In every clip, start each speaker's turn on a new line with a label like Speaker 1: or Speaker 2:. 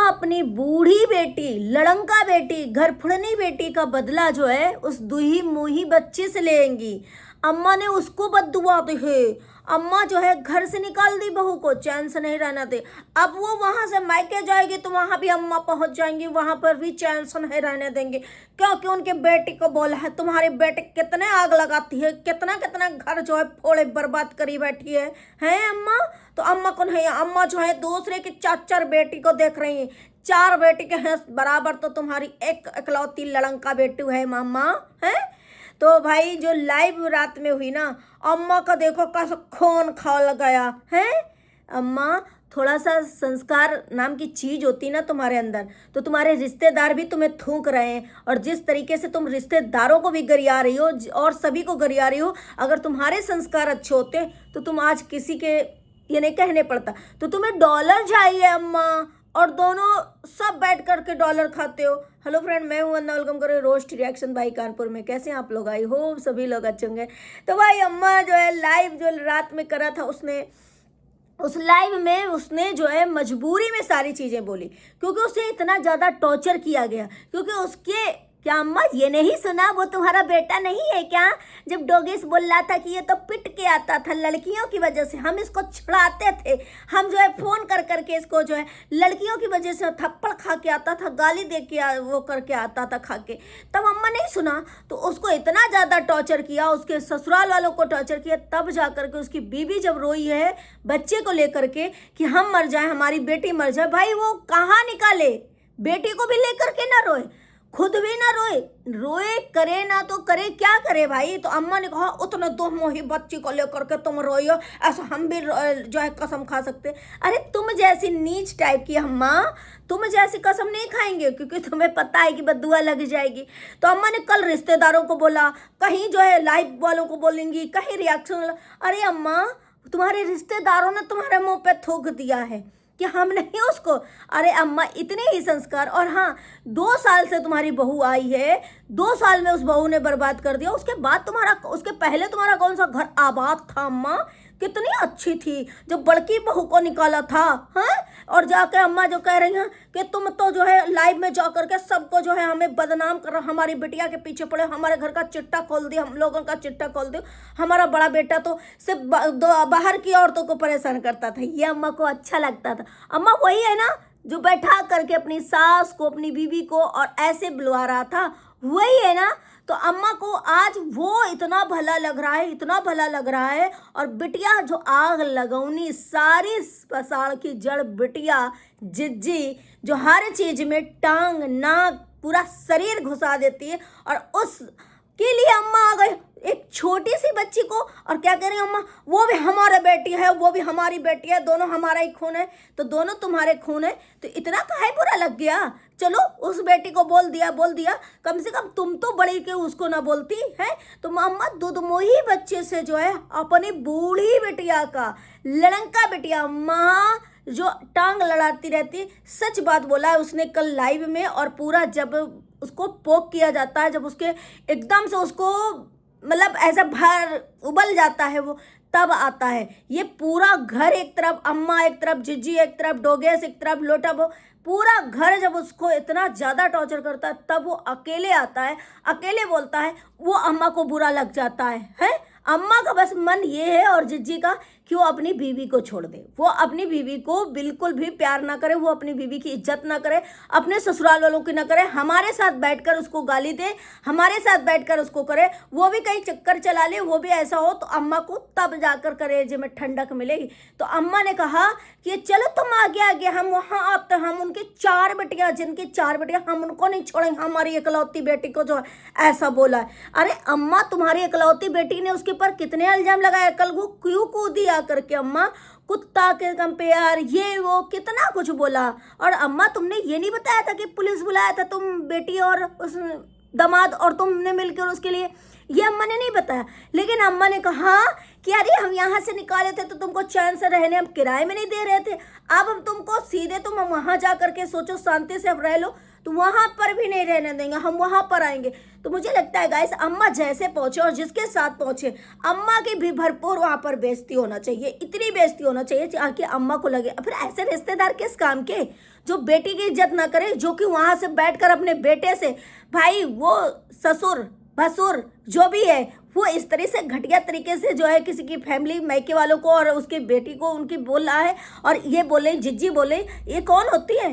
Speaker 1: अपनी बूढ़ी बेटी, लड़ंका बेटी, घर फुड़नी बेटी का बदला जो है उस दूही मुही बच्चे से लेंगी। अम्मा ने उसको बद्दुआ दी है। अम्मा जो है घर से निकाल दी बहू को, चैन से नहीं रहना दे। अब वो वहां से मायके जाएगी तो वहां भी अम्मा पहुंच जाएंगी, वहां पर भी चैन से नहीं रहने देंगे, क्योंकि उनके बेटी को बोला है तुम्हारी बेटी कितने आग लगाती है, कितना कितना घर जो है फोड़े बर्बाद करी बैठी है अम्मा। तो अम्मा को नहीं, अम्मा जो है दूसरे की चार चार बेटी को देख रही है, चार बेटी के हैं बराबर तो तुम्हारी एक इकलौती लड़ंका बेटी है मामा है। तो भाई जो लाइव रात में हुई ना, अम्मा का देखो कैसा खून खौल गया है। अम्मा थोड़ा सा संस्कार नाम की चीज होती ना तुम्हारे अंदर, तो तुम्हारे रिश्तेदार भी तुम्हें थूक रहे हैं, और जिस तरीके से तुम रिश्तेदारों को भी गरिया रही हो और सभी को गरिया रही हो, अगर तुम्हारे संस्कार अच्छे होते तो तुम आज किसी के ये नहीं कहने पड़ता। तो तुम्हें डॉलर चाहिए अम्मा, और दोनों सब बैठ करके डॉलर खाते हो। हेलो फ्रेंड, मैं हूं वंदना, वेलकम करो रोस्ट रिएक्शन भाई कानपुर में। कैसे हैं आप लोग? आई हो सभी लोग अच्छे होंगे। तो भाई अम्मा जो है लाइव जो रात में करा था, उसने उस लाइव में उसने जो है मजबूरी में सारी चीज़ें बोली, क्योंकि उसे इतना ज़्यादा टॉर्चर किया गया। क्योंकि उसके क्या अम्मा ये नहीं सुना वो तुम्हारा बेटा नहीं है क्या? जब डोगेस बोल रहा था कि ये तो पिट के आता था लड़कियों की वजह से, हम इसको छुड़ाते थे, हम जो है फ़ोन कर करके इसको जो है लड़कियों की वजह से थप्पड़ खा के आता था, गाली दे के वो करके आता था खा के, तब अम्मा नहीं सुना तो उसको इतना ज़्यादा टॉर्चर किया, उसके ससुराल वालों को टॉर्चर किया। तब जा करके उसकी बीवी जब रोई है बच्चे को लेकर के कि हम मर जाए, हमारी बेटी मर जाए, भाई वो कहाँ निकाले? बेटी को भी लेकर के ना रोए, खुद भी ना रोए, रोए करे ना तो करे क्या करे भाई। तो अम्मा ने कहा उतना दो मोही बच्ची को लेकर के तुम रोई हो, ऐसा हम भी जो है कसम खा सकते। अरे तुम जैसी नीच टाइप की अम्मा, तुम जैसी कसम नहीं खाएंगे, क्योंकि तुम्हें पता है कि बद्दुआ लग जाएगी। तो अम्मा ने कल रिश्तेदारों को बोला, कहीं जो है लाइव वालों को बोलेंगी, कहीं रिएक्शन। अरे अम्मा तुम्हारे रिश्तेदारों ने तुम्हारे मुंह पे थूक दिया है कि हम नहीं उसको। अरे अम्मा इतने ही संस्कार, और हाँ 2 साल से तुम्हारी बहू आई है, 2 साल में उस बहू ने बर्बाद कर दिया। उसके बाद तुम्हारा, उसके पहले तुम्हारा कौन सा घर आबाद था अम्मा? कितनी अच्छी थी जब बड़की बहू को निकाला था, हाँ। और जाके अम्मा जो कह रही हैं कि तुम तो जो है लाइव में जा करके सबको जो है हमें बदनाम कर, हमारी बिटिया के पीछे पड़े, हमारे घर का चिट्टा खोल दिया, हम लोगों का चिट्टा खोल दिया, हमारा बड़ा बेटा तो सिर्फ बाहर की औरतों को परेशान करता था। ये अम्मा को अच्छा लगता था। अम्मा वही है ना जो बैठा करके अपनी सास को, अपनी बीवी को और ऐसे बुलवा रहा था, वही है ना। तो अम्मा को आज वो इतना भला लग रहा है, इतना भला लग रहा है। और बिटिया जो आग लगौनी, सारी पसाड़ की जड़ बिटिया जिज्जी, जो हर चीज में टांग नाक पूरा शरीर घुसा देती है, और उसके लिए अम्मा आ गए एक छोटी सी बच्ची को। और क्या कह रही अम्मा, वो भी हमारा बेटी है, वो भी हमारी बेटी है, दोनों हमारा ही खून है। तो दोनों तुम्हारे खून है, तो इतना काहे बुरा लग गया? चलो उस बेटी को बोल दिया, कम से कम तुम तो बड़ी के उसको ना बोलती है। तो अम्मा दुधमोही बच्चे से जो है अपनी बूढ़ी बिटिया का, लड़ंका बिटिया अम्मा जो टांग लड़ाती रहती, सच बात बोला है उसने कल लाइव में। और पूरा जब उसको पोक किया जाता है, जब उसके एकदम से उसको मतलब ऐसा भर उबल जाता है वो, तब आता है ये पूरा घर, एक तरफ अम्मा, एक तरफ जिज्जी, एक तरफ डोगेस, एक तरफ लोटा, वो पूरा घर जब उसको इतना ज़्यादा टॉर्चर करता है, तब वो अकेले आता है, अकेले बोलता है, वो अम्मा को बुरा लग जाता है। अम्मा का बस मन ये है और जिज्जी का कि वो अपनी बीवी को छोड़ दे, वो अपनी बीवी को बिल्कुल भी प्यार ना करे, वो अपनी बीवी की इज्जत ना करे, अपने ससुराल वालों की ना करे, हमारे साथ बैठकर उसको गाली दे, हमारे साथ बैठकर उसको करे, वो भी कहीं चक्कर चला ले, वो भी ऐसा हो, तो अम्मा को तब जाकर कलेजे में ठंडक मिलेगी। तो अम्मा ने कहा कि चलो तुम आगे हम वहाँ आते, हम उनकी 4 बेटियाँ, जिनकी 4 बेटियाँ, हम उनको नहीं छोड़ेंगे, हमारी इकलौती बेटी को जो ऐसा बोला है। अरे अम्मा तुम्हारी इकलौती बेटी ने उसके ऊपर कितने इल्जाम लगाए, कल वो क्यों कूदी करके अम्मा, कुत्ता के कंपेयर, ये वो कितना कुछ बोला। और अम्मा तुमने ये नहीं बताया था कि पुलिस बुलाया था तुम, बेटी और उस दामाद और तुमने मिलकर उसके लिए, ये अम्मा ने नहीं बताया। लेकिन अम्मा ने कहा कि अरे हम यहाँ से निकाले थे तो तुमको चैन से रहने हम किराए में नहीं दे रहे थे, अब हम तुमको सीधे तुम वहाँ जा करके सोचो शांति से अब रह लो, तो वहाँ पर भी नहीं रहने देंगे, हम वहाँ पर आएंगे। तो मुझे लगता है गाइस, अम्मा जैसे पहुँचे और जिसके साथ पहुँचे, अम्मा की भी भरपूर वहाँ पर बेइज्जती होना चाहिए, इतनी बेइज्जती होना चाहिए ताकि अम्मा को लगे। फिर ऐसे रिश्तेदार किस काम के जो बेटी की इज्जत ना करे, जो कि वहाँ से बैठकर अपने बेटे से, भाई वो ससुर भसुर जो भी है वो इस तरह से घटिया तरीके से जो है किसी की फैमिली मायके वालों को और उसकी बेटी को उनकी बोल रहा है, और ये बोले जिज्जी बोले, ये कौन होती है?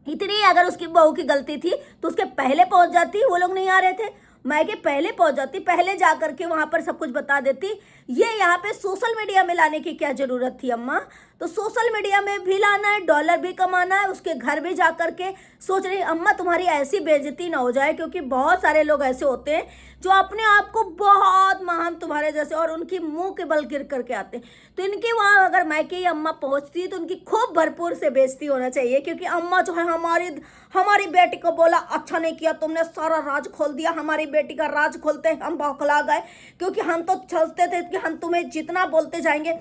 Speaker 1: इतनी अगर उसकी बहू की गलती थी तो उसके पहले पहुंच जाती, वो लोग नहीं आ रहे थे, मायके पहले पहुंच जाती, पहले जा करके वहां पर सब कुछ बता देती। ये यहाँ पे सोशल मीडिया में लाने की क्या जरूरत थी अम्मा? तो सोशल मीडिया में भी लाना है, डॉलर भी कमाना है, उसके घर भी जा करके सोच रही अम्मा तुम्हारी ऐसी बेइज्जती ना हो जाए, क्योंकि बहुत सारे लोग ऐसे होते हैं जो अपने आप को बहुत महान तुम्हारे जैसे और उनकी मुंह के बल गिर करके आते हैं। तो इनकी वहाँ अगर मायके अम्मा पहुँचती तो उनकी खूब भरपूर से बेइज्जती होना चाहिए, क्योंकि अम्मा जो है हमारी बेटी को बोला अच्छा नहीं किया तुमने, सारा राज खोल दिया, हमारी बेटी का राज खोलते हम बौखला गए, क्योंकि हम तो सोचते थे कि हम तुम्हें जितना बोलते जाएंगे।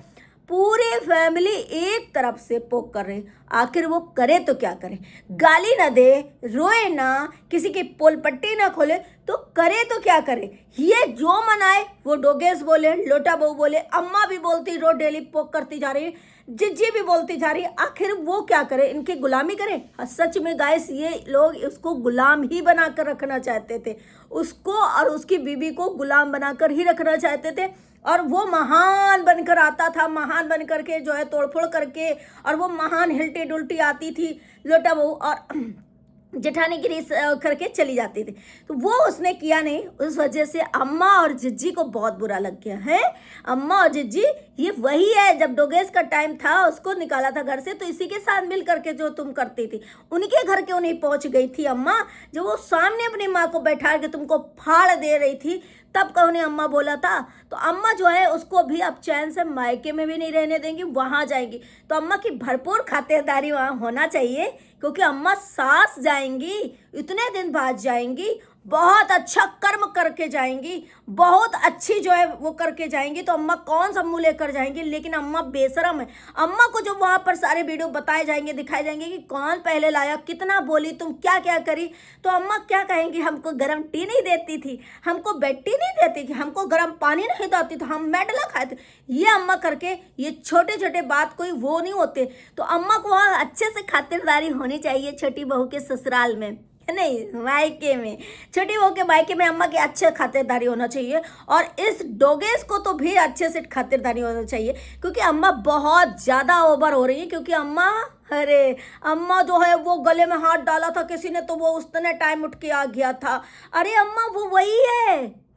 Speaker 1: पूरी फैमिली एक तरफ से पोक कर रहे, आखिर वो करे तो क्या करे? गाली ना दे, रोए ना, किसी की पोल पट्टी ना खोले, तो करे तो क्या करे? ये जो मनाए वो डोगेस बोले, लोटा बहू बोले, अम्मा भी बोलती रोज डेली पोक करती जा रही, जिज्जी भी बोलती जा रही, आखिर वो क्या करे? इनकी गुलामी करे? सच में गाइस, ये लोग उसको गुलाम ही बनाकर रखना चाहते थे, उसको और उसकी बीबी को गुलाम बनाकर ही रखना चाहते थे, और वो महान बनकर आता था, महान बन करके जो है तोड़फोड़ करके, और वो महान हिलटी डुलटी आती थी लोटा बहू और जेठानीगिरी करके चली जाती थी। तो वो उसने किया नहीं, उस वजह से अम्मा और जिज्जी को बहुत बुरा लग गया है। अम्मा और जिज्जी ये वही है, जब डोगेस का टाइम था उसको निकाला था घर से, तो इसी के साथ मिल करके जो तुम करती थी, उनके घर क्यों नहीं पहुंच गई थी अम्मा? जो वो सामने अपनी माँ को बैठा के तुमको फाड़ दे रही थी, तब कहो ने अम्मा बोला था। तो अम्मा जो है उसको भी अब चैन से मायके में भी नहीं रहने देंगी, वहाँ जाएंगी। तो अम्मा की भरपूर खातिरदारी वहाँ होना चाहिए, क्योंकि अम्मा सास जाएंगी, इतने दिन बाद जाएंगी, बहुत अच्छा कर्म करके जाएंगी, बहुत अच्छी जो है वो करके जाएंगी। तो अम्मा कौन सा मुँह लेकर जाएंगी? लेकिन अम्मा बेशरम है। अम्मा को जो वहाँ पर सारे वीडियो बताए जाएंगे, दिखाए जाएंगे कि कौन पहले लाया, कितना बोली, तुम क्या क्या करी, तो अम्मा क्या कहेंगी? हमको गर्म टी नहीं देती थी, हमको बेड टी नहीं देती थी, हमको गर्म पानी नहीं देती थी, हम मेडला खाए थे, ये अम्मा करके। ये छोटे छोटे बात कोई वो नहीं होते। तो अम्मा को वहाँ अच्छे से खातिरदारी होनी चाहिए छोटी बहू के ससुराल में, नहीं मायके में, छोटी बहू के मायके में अम्मा की अच्छे खातिरदारी होना चाहिए। और इस डोगेस को तो भी अच्छे से खातिरदारी होना चाहिए, क्योंकि अम्मा बहुत ज़्यादा ओवर हो रही है। क्योंकि अम्मा, अरे अम्मा जो है वो गले में हाथ डाला था किसी ने, तो वो उतने टाइम उठ के आ गया था। अरे अम्मा वो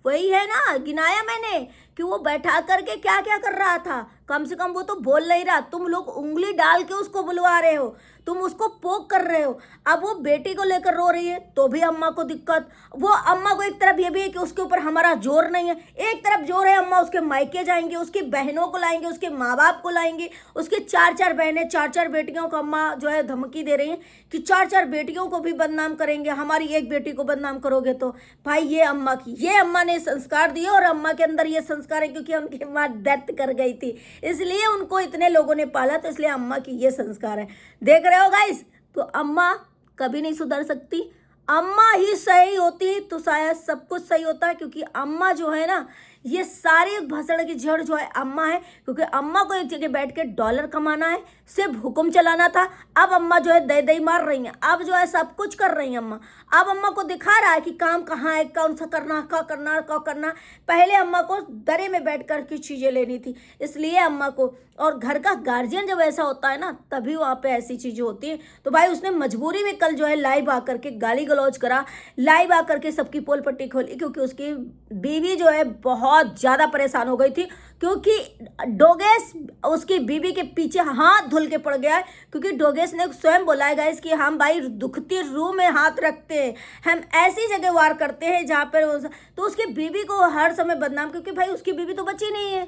Speaker 1: वही है ना, गिनाया मैंने कि वो बैठा करके क्या क्या कर रहा था। कम से कम वो तो बोल नहीं रहा, तुम लोग उंगली डाल के उसको बुलवा रहे हो, तुम उसको पोक कर रहे हो। अब वो बेटी को लेकर रो रही है तो भी अम्मा को दिक्कत। वो अम्मा को एक तरफ ये भी है कि उसके ऊपर हमारा जोर नहीं है, एक तरफ जोर है अम्मा उसके मायके जाएंगे, उसकी बहनों को लाएंगे, उसके माँ बाप को लाएंगे, उसके 4 बहनें 4 बेटियों को अम्मा जो है धमकी दे रही हैं कि 4 बेटियों को भी बदनाम करेंगे, हमारी एक बेटी को बदनाम करोगे तो। भाई ये अम्मा ने संस्कार दिए, और अम्मा के अंदर ये संस्कार है क्योंकि उनकी माँ डेथ कर गई थी, इसलिए उनको इतने लोगों ने पाला, तो इसलिए अम्मा की ये संस्कार है। देख रहे हो गाइस, तो अम्मा कभी नहीं सुधर सकती। अम्मा ही सही होती तो शायद सब कुछ सही होता है, क्योंकि अम्मा जो है ना, ये सारी भसड़ की जड़ जो है अम्मा है। क्योंकि अम्मा को एक जगह बैठ के डॉलर कमाना है, सिर्फ हुक्म चलाना था। अब अम्मा जो है दई मार रही हैं, अब जो है सब कुछ कर रही हैं अम्मा। अब अम्मा को दिखा रहा है कि काम कहाँ है, कौन सा करना, क्या करना। पहले अम्मा को दरे में बैठ कर की चीज़ें लेनी थी, इसलिए अम्मा को। और घर का गार्जियन जब ऐसा होता है ना, तभी वहाँ पे ऐसी चीज़ें होती हैं। तो भाई उसने मजबूरी में कल जो है लाइव आकर के गाली गलौज करा, लाइव आकर के सबकी पोल पट्टी खोली, क्योंकि उसकी बीवी जो है बहुत ज़्यादा परेशान हो गई थी। क्योंकि डोगेस उसकी बीवी के पीछे हाथ धुल के पड़ गया है, क्योंकि डोगेस ने स्वयं बोला है गाइस कि हम भाई दुखती रूह में हाथ रखते हैं, हम ऐसी जगह वार करते हैं जहाँ पर तो उसकी बीवी को हर समय बदनाम, क्योंकि भाई उसकी बीवी तो बची नहीं है,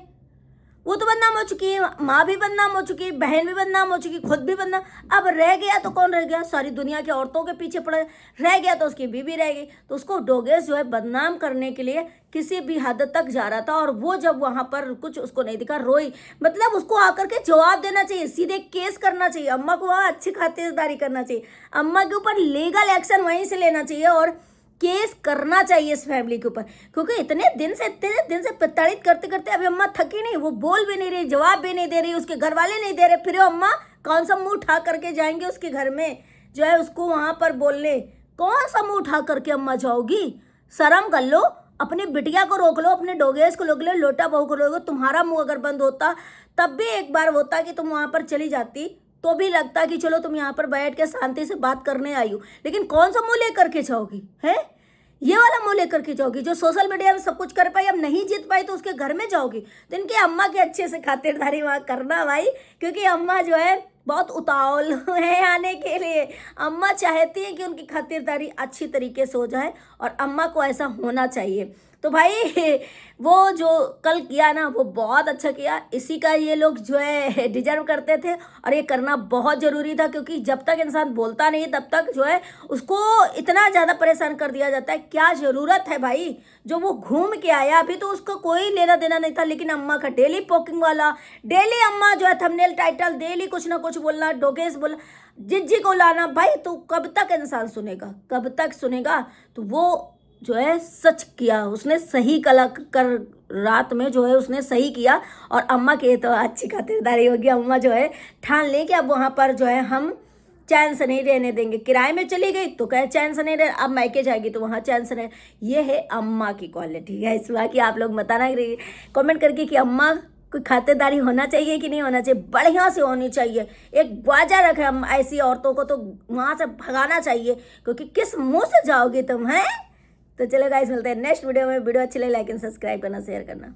Speaker 1: वो तो बदनाम हो चुकी है, माँ भी बदनाम हो चुकी है, बहन भी बदनाम हो चुकी, खुद भी बदनाम। अब रह गया तो कौन रह गया? सारी दुनिया की औरतों के पीछे पड़े रह गया तो उसकी बीवी रह गई। तो उसको डोगेस जो है बदनाम करने के लिए किसी भी हद तक जा रहा था, और वो जब वहां पर कुछ उसको नहीं दिखा, रोई। मतलब उसको आकर के जवाब देना चाहिए, सीधे केस करना चाहिए, अम्मा को वहाँ अच्छी खातिरदारी करना चाहिए, अम्मा के ऊपर लीगल एक्शन वहीं से लेना चाहिए और केस करना चाहिए इस फैमिली के ऊपर। क्योंकि इतने दिन से प्रताड़ित करते करते अभी अम्मा थकी नहीं, वो बोल भी नहीं रही, जवाब भी नहीं दे रही, उसके घर वाले नहीं दे रहे, फिर अम्मा कौन सा मुंह उठा करके जाएंगे उसके घर में जो है उसको वहां पर बोलने? कौन सा मुंह उठा करके अम्मा जाओगी? शर्म कर लो, अपनी बिटिया को रोक लो, अपने डोगेस को रोक लो, लोटा बहू को रोक लो। तुम्हारा मुंह अगर बंद होता तब भी एक बार होता कि तुम वहां पर चली जाती, तो भी लगता कि चलो तुम यहाँ पर बैठ के शांति से बात करने आई हो। लेकिन कौन सा मुंह लेकर के जाओगी? है ये वाला मुंह लेकर के जाओगी जो सोशल मीडिया में सब कुछ कर पाई, अब नहीं जीत पाई तो उसके घर में जाओगी। तो इनके अम्मा की अच्छे से खातिरदारी वहाँ करना भाई, क्योंकि अम्मा जो है बहुत उतावल है आने के लिए। अम्मा चाहती है कि उनकी खातिरदारी अच्छी तरीके से हो जाए, और अम्मा को ऐसा होना चाहिए। तो भाई वो जो कल किया ना वो बहुत अच्छा किया, इसी का ये लोग जो है डिजर्व करते थे, और ये करना बहुत ज़रूरी था। क्योंकि जब तक इंसान बोलता नहीं तब तक जो है उसको इतना ज़्यादा परेशान कर दिया जाता है। क्या ज़रूरत है भाई? जो वो घूम के आया, अभी तो उसको कोई लेना देना नहीं था, लेकिन अम्मा का डेली पोकिंग वाला, डेली अम्मा जो है थंबनेल टाइटल, डेली कुछ ना कुछ बोलना, डोगेस बोलना, जिज्जी को लाना। भाई तो कब तक इंसान सुनेगा, कब तक सुनेगा? तो वो जो है सच किया उसने, सही कला कर रात में जो है उसने सही किया। और अम्मा की तो अच्छी खातिरदारी होगी। अम्मा जो है ठान ले कि अब वहाँ पर जो है हम चैन से नहीं रहने देंगे। किराए में चली गई तो कहे चैन से नहीं रह, अब मायके जाएगी तो वहाँ चैन से नहीं। ये है अम्मा की क्वालिटी है इस बात की। आप लोग बताना कमेंट करके कि अम्मा कोई खातिरदारी होना चाहिए कि नहीं होना चाहिए? बढ़िया से होनी चाहिए। एक ग्वाजा रखे हम ऐसी औरतों को तो वहाँ से भगाना चाहिए, क्योंकि किस मुँह से जाओगे तुम? हैं तो चलो गाइस, मिलते हैं नेक्स्ट वीडियो में। वीडियो अच्छी लगे लाइक एंड सब्सक्राइब करना, शेयर करना।